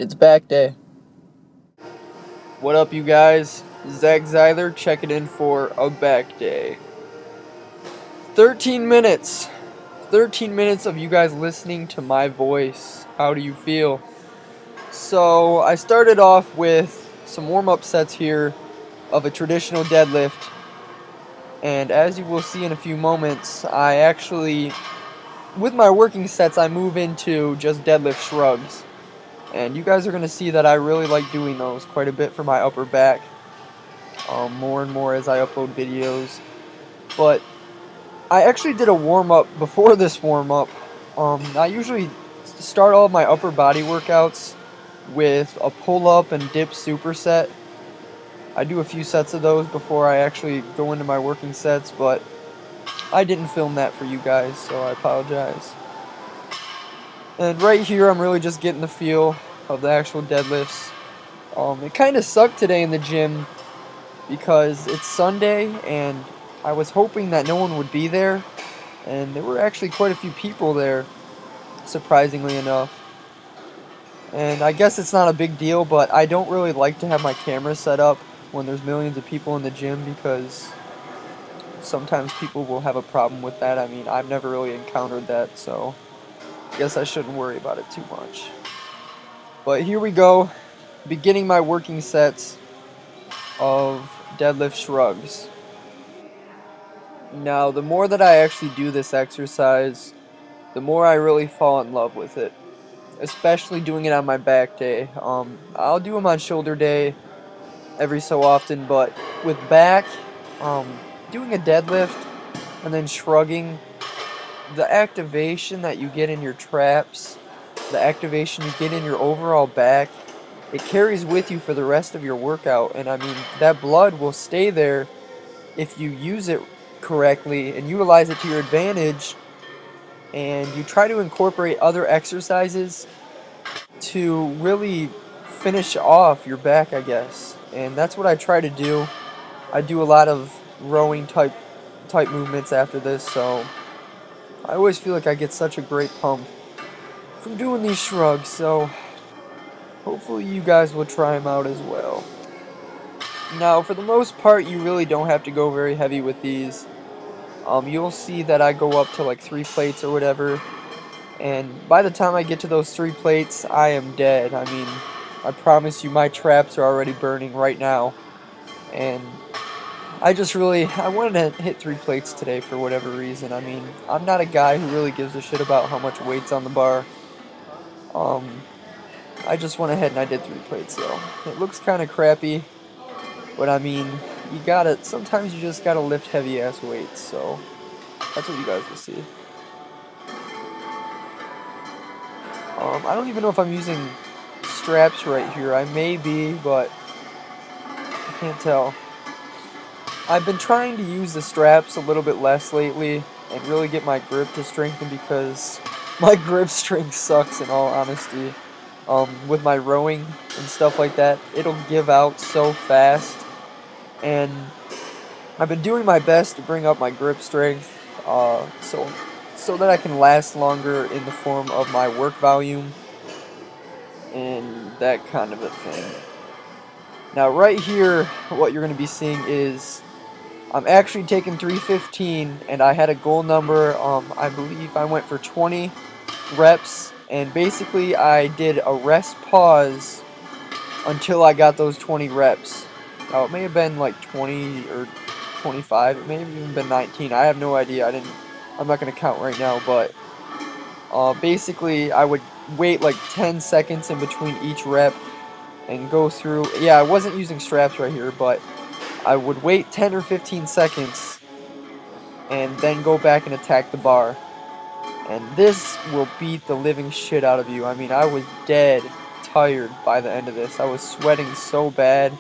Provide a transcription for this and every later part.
It's back day. What up, you guys? Zach Zeiler checking in for a back day. 13 minutes. 13 minutes of you guys listening to my voice. How do you feel? So, I started off with some warm-up sets here of a traditional deadlift. And as you will see in a few moments, I actually, with my working sets, I move into just deadlift shrugs. And you guys are going to see that I really like doing those quite a bit for my upper back. More and more as I upload videos. But I actually did a warm-up before this warm-up. I usually start all of my upper body workouts with a pull-up and dip superset. I do a few sets of those before I actually go into my working sets, but I didn't film that for you guys, so I apologize. And right here, I'm really just getting the feel of the actual deadlifts. It kind of sucked today in the gym because it's Sunday, and I was hoping that no one would be there, and there were actually quite a few people there, surprisingly enough. And I guess it's not a big deal, but I don't really like to have my camera set up when there's millions of people in the gym because sometimes people will have a problem with that. I mean, I've never really encountered that, so I guess I shouldn't worry about it too much. But here we go, beginning my working sets of deadlift shrugs. Now, the more that I actually do this exercise, the more I really fall in love with it, especially doing it on my back day. I'll do them on shoulder day every so often, but with back, doing a deadlift and then shrugging, the activation that you get in your traps, the activation you get in your overall back, it carries with you for the rest of your workout. And I mean, that blood will stay there if you use it correctly and utilize it to your advantage, and you try to incorporate other exercises to really finish off your back, I guess. And that's what I try to do. I do a lot of rowing type movements after this, so I always feel like I get such a great pump from doing these shrugs, so hopefully you guys will try them out as well. Now, for the most part, you really don't have to go very heavy with these. You'll see that I go up to like 3 plates or whatever, and by the time I get to those 3 plates, I am dead. I mean, I promise you my traps are already burning right now, and I wanted to hit 3 plates today for whatever reason. I mean, I'm not a guy who really gives a shit about how much weight's on the bar. I just went ahead and I did 3 plates, though. It looks kind of crappy, but I mean, sometimes you just gotta lift heavy-ass weights, so that's what you guys will see. I don't even know if I'm using straps right here. I may be, but I can't tell. I've been trying to use the straps a little bit less lately and really get my grip to strengthen because my grip strength sucks, in all honesty. With my rowing and stuff like that, it'll give out so fast, and I've been doing my best to bring up my grip strength so that I can last longer in the form of my work volume and that kind of a thing. Now right here, what you're going to be seeing is I'm actually taking 315, and I had a goal number. I believe I went for 20 reps, and basically I did a rest pause until I got those 20 reps. Now it may have been like 20 or 25, it may have even been 19, I have no idea. I'm not going to count right now, but basically I would wait like 10 seconds in between each rep and go through. Yeah, I wasn't using straps right here, but I would wait 10 or 15 seconds and then go back and attack the bar. And this will beat the living shit out of you. I mean, I was dead tired by the end of this. I was sweating so bad,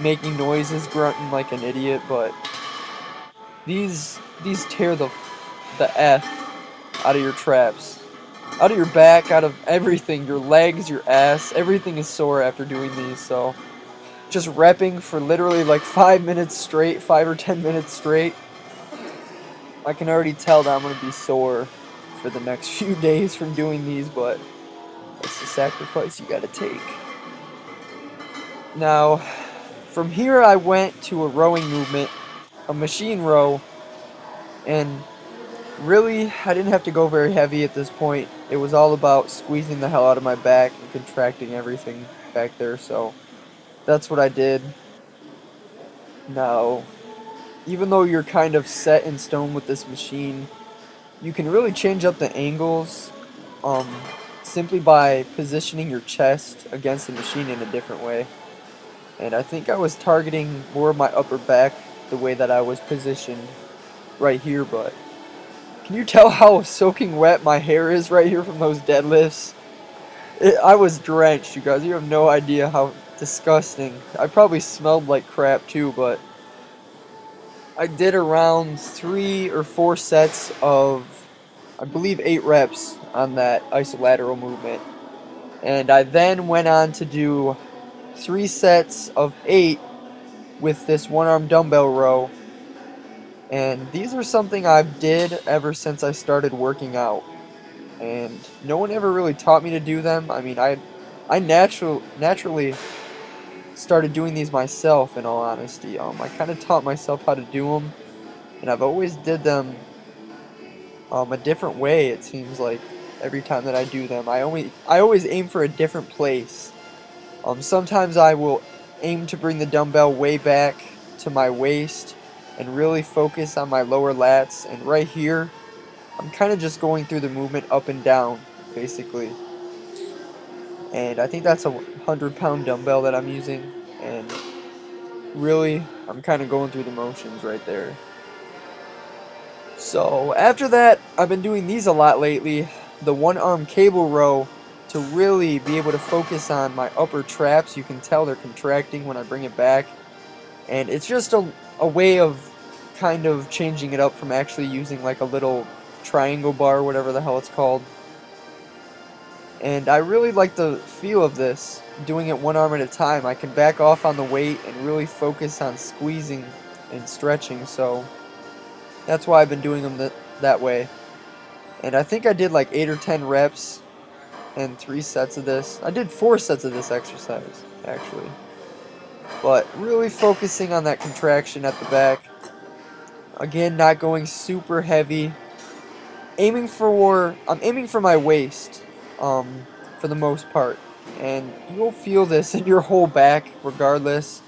making noises, grunting like an idiot, but these tear the F out of your traps, out of your back, out of everything, your legs, your ass, everything is sore after doing these. So just repping for literally like 5 minutes straight, 5 or 10 minutes straight, I can already tell that I'm going to be sore for the next few days from doing these, but let's That's the sacrifice you gotta take. Now, from here I went to a rowing movement, a machine row, and really I didn't have to go very heavy at this point. It was all about squeezing the hell out of my back and contracting everything back there, so that's what I did. Now, even though you're kind of set in stone with this machine, you can really change up the angles um, simply by positioning your chest against the machine in a different way. And I think I was targeting more of my upper back the way that I was positioned right here, but can you tell how soaking wet my hair is right here from those deadlifts? I was drenched, you guys. You have no idea how disgusting. I probably smelled like crap too, but I did around 3 or 4 sets of, I believe, 8 reps on that isolateral movement. And I then went on to do 3 sets of 8 with this one-arm dumbbell row. And these are something I've did ever since I started working out. And no one ever really taught me to do them. I mean, I naturally started doing these myself, in all honesty. I kind of taught myself how to do them, and I've always did them a different way, it seems like, every time that I do them. I always aim for a different place. Sometimes I will aim to bring the dumbbell way back to my waist and really focus on my lower lats, and right here I'm kind of just going through the movement up and down, basically. And I think that's a 100-pound dumbbell that I'm using, and really I'm kind of going through the motions right there. So after that, I've been doing these a lot lately, the one-arm cable row, to really be able to focus on my upper traps. You can tell they're contracting when I bring it back, and it's just a way of kind of changing it up from actually using like a little triangle bar, whatever the hell it's called. And I really like the feel of this, doing it one arm at a time. I can back off on the weight and really focus on squeezing and stretching, so that's why I've been doing them that way. And I think I did like 8 or 10 reps and 3 sets of this. I did 4 sets of this exercise, actually. But really focusing on that contraction at the back. Again, not going super heavy. I'm aiming for my waist, for the most part. And you'll feel this in your whole back, regardless.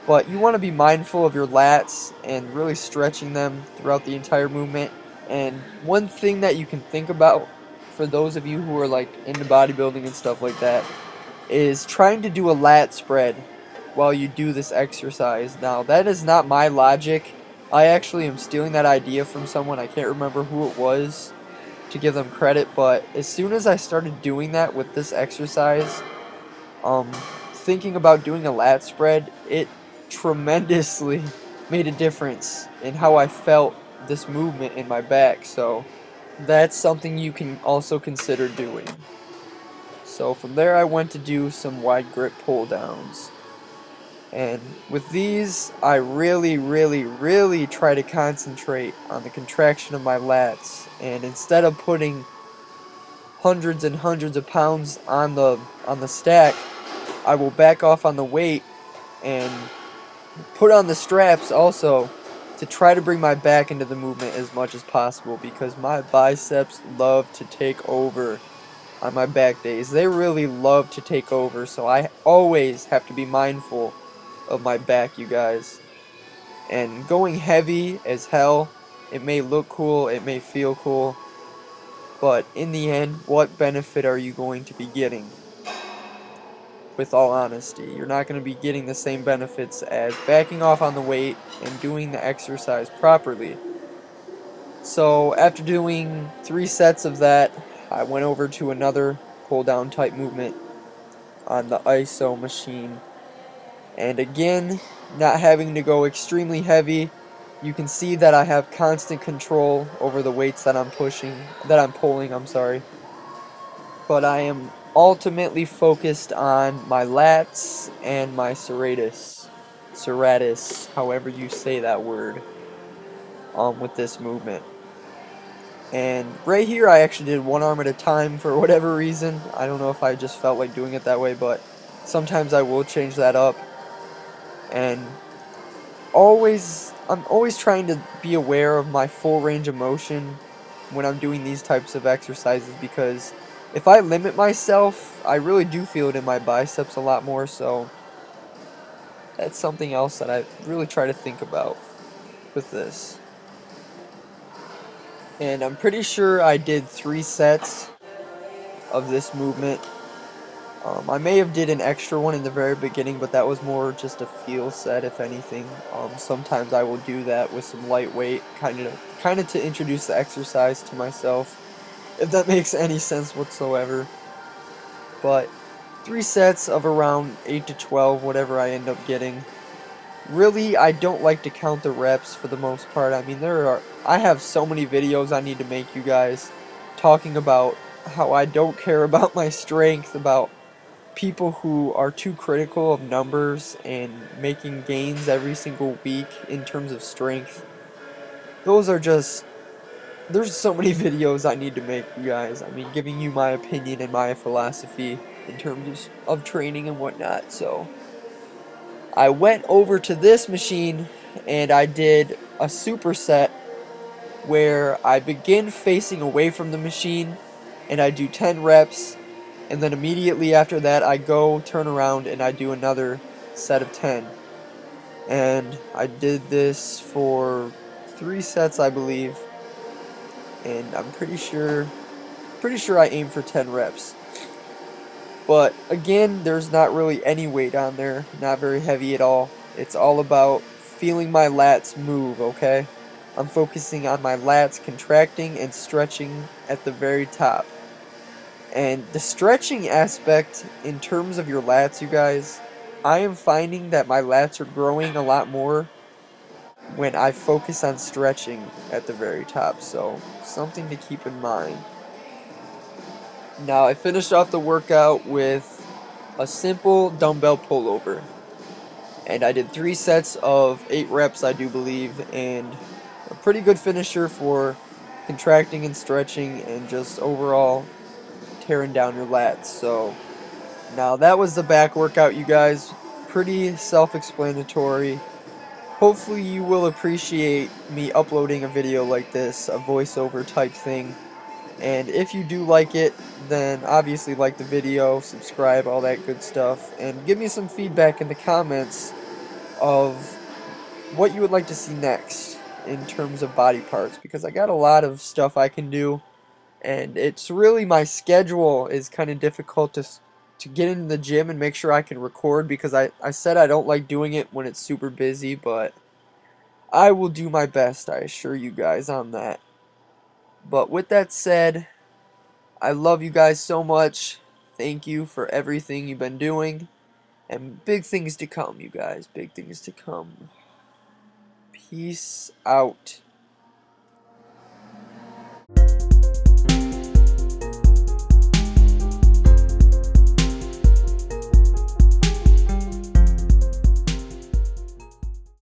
But you want to be mindful of your lats and really stretching them throughout the entire movement. And one thing that you can think about, for those of you who are like into bodybuilding and stuff like that, is trying to do a lat spread while you do this exercise. Now, that is not my logic. I actually am stealing that idea from someone. I can't remember who it was to give them credit, but as soon as I started doing that with this exercise, thinking about doing a lat spread, it tremendously made a difference in how I felt this movement in my back. So that's something you can also consider doing. So from there I went to do some wide grip pull downs. And with these, I really try to concentrate on the contraction of my lats. And instead of putting hundreds and hundreds of pounds on the stack, I will back off on the weight and put on the straps also to try to bring my back into the movement as much as possible, because my biceps love to take over on my back days. They really love to take over, so I always have to be mindful of my back, you guys. And going heavy as hell, it may look cool, it may feel cool, but in the end, what benefit are you going to be getting? With all honesty, you're not going to be getting the same benefits as backing off on the weight and doing the exercise properly. So after doing 3 sets of that, I went over to another pull down type movement on the ISO machine. And again, not having to go extremely heavy, you can see that I have constant control over the weights that I'm pulling, I'm sorry. But I am ultimately focused on my lats and my serratus, however you say that word, with this movement. And right here I actually did one arm at a time for whatever reason. I don't know if I just felt like doing it that way, but sometimes I will change that up. And I'm always trying to be aware of my full range of motion when I'm doing these types of exercises, because if I limit myself, I really do feel it in my biceps a lot more. So that's something else that I really try to think about with this. And I'm pretty sure I did 3 sets of this movement. I may have did an extra one in the very beginning, but that was more just a feel set, if anything. Sometimes I will do that with some lightweight, kind of to introduce the exercise to myself, if that makes any sense whatsoever. But 3 sets of around 8 to 12, whatever I end up getting. Really, I don't like to count the reps for the most part. I mean, I have so many videos I need to make, you guys, talking about how I don't care about my strength, about people who are too critical of numbers and making gains every single week in terms of strength. Those are just, there's so many videos I need to make, you guys. I mean, giving you my opinion and my philosophy in terms of training and whatnot. So I went over to this machine and I did a superset where I begin facing away from the machine and I do 10 reps, and then immediately after that I go turn around and I do another set of 10. And I did this for 3 sets, I believe, and I'm pretty sure I aimed for 10 reps. But again, there's not really any weight on there, not very heavy at all. It's all about feeling my lats move, okay? I'm focusing on my lats contracting and stretching at the very top. And the stretching aspect in terms of your lats, you guys, I am finding that my lats are growing a lot more when I focus on stretching at the very top. So something to keep in mind. Now I finished off the workout with a simple dumbbell pullover. And I did 3 sets of 8 reps, I do believe, and a pretty good finisher for contracting and stretching and just overall tearing down your lats. So now that was the back workout, you guys. Pretty self-explanatory. Hopefully you will appreciate me uploading a video like this, a voiceover type thing. And if you do like it, then obviously like the video, subscribe, all that good stuff, and give me some feedback in the comments of what you would like to see next in terms of body parts, because I got a lot of stuff I can do, and it's really, my schedule is kind of difficult to get in the gym and make sure I can record, because I said I don't like doing it when it's super busy, but I will do my best, I assure you guys on that. But with that said, I love you guys so much. Thank you for everything you've been doing. And big things to come, you guys. Big things to come. Peace out.